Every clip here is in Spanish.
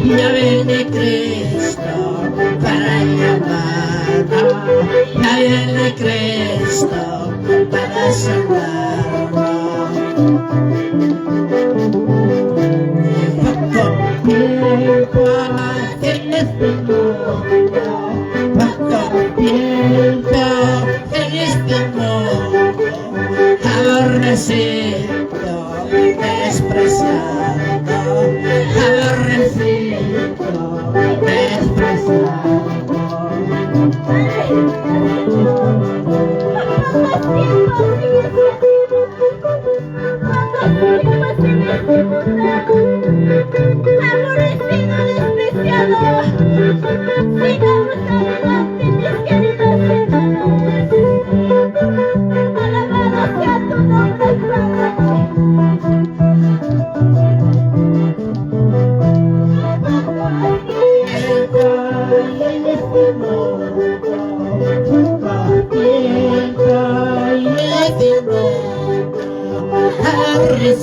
Llave de Cristo para llamarnos, llave de Cristo para salvarnos. Poco tiempo en este mundo, poco tiempo en este mundo, aborrecido, despreciado, aborrecido, despreciado.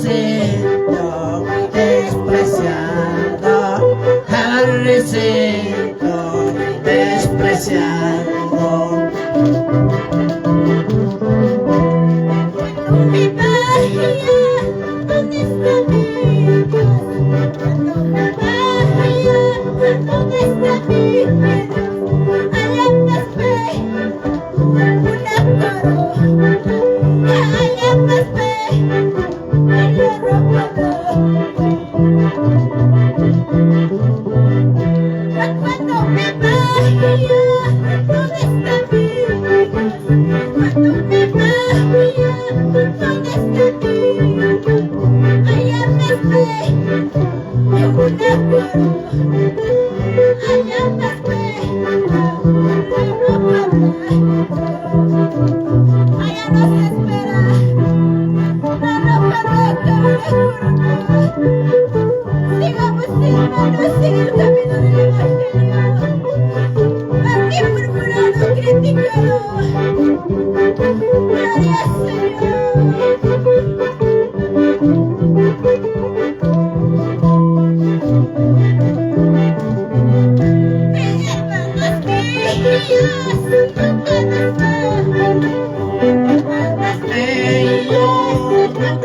Aborrecido, despreciado, aborrecido, despreciado. Mi María, ¿dónde está mi Dios? María, ¿dónde está mi Dios? Allá más ve, una coro, allá más ve. Cuando me vaya Sigamos, hermanos, en el camino del Evangelio. Aquí murmurado, criticado. Gloria al Señor.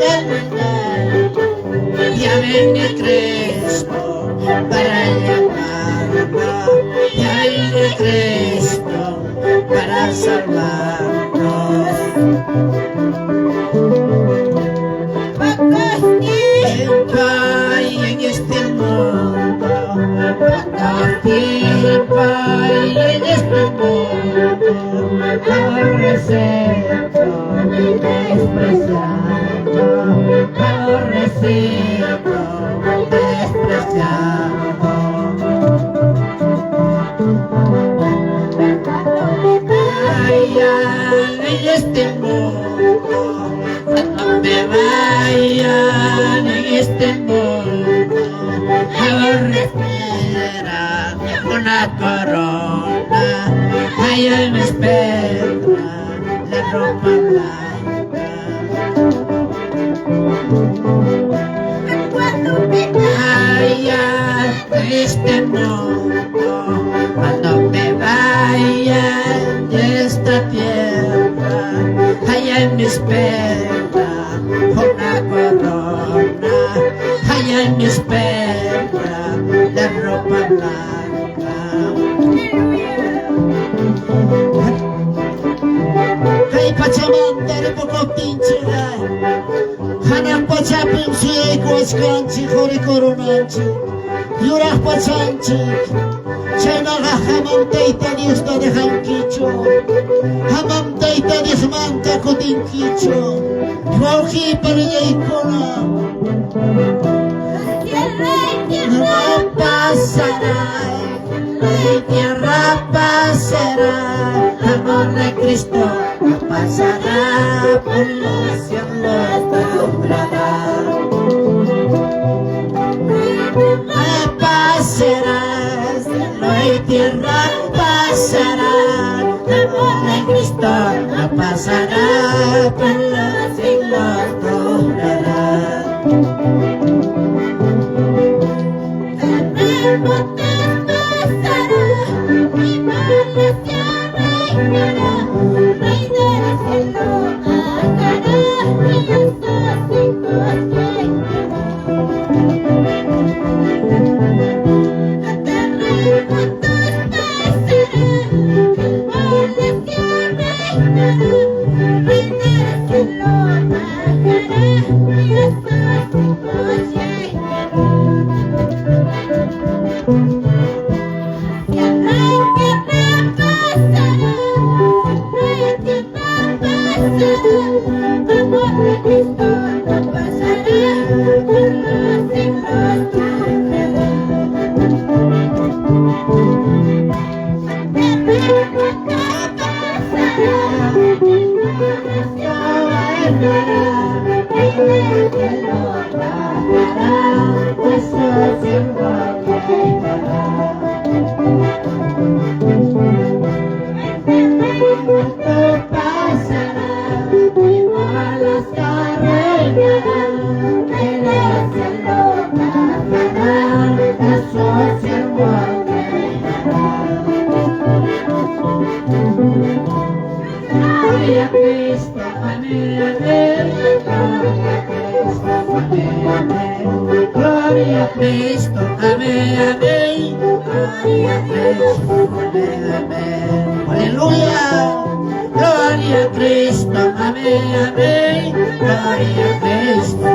Hermanos míos, ya viene Cristo para llamarnos, ya viene Cristo para salvarnos. pocos Tiempo hay en este mundo, poco tiempo hay en este mundo, aborreciendo y despreciando, aborreciendo y despreciando. Vayan en este mundo, cuando me vayan en este mundo, aborrecerán una corona, allá me espera la ropa blanca. cuando me Vayan en este mundo, cuando me vayan de esta tierra, allá me espera una corona, allá me espera la ropa blanca. Hey, Pachamama, poco pinche Hanak pachapim suyay kuachkanchi, hori koronanchi, yuraq pachanchik, chaynaqa hamam tayta Diosta dejankichu, hamam tayta Diosmanta kutinkichu, wawqipa riyaykuna, no pasará, la tierra pasará, amor de Cristo no pasará, por los cielos alumbrará. No pasarás, cielo y tierra pasará, amor de Cristo no pasará, por los siglos durará. Gloria a Cristo, amén, amén. Gloria a Cristo, amén, amén. Gloria a Cristo, amén, amén. Aleluya. Gloria a Cristo, amén, amén. Gloria a Cristo.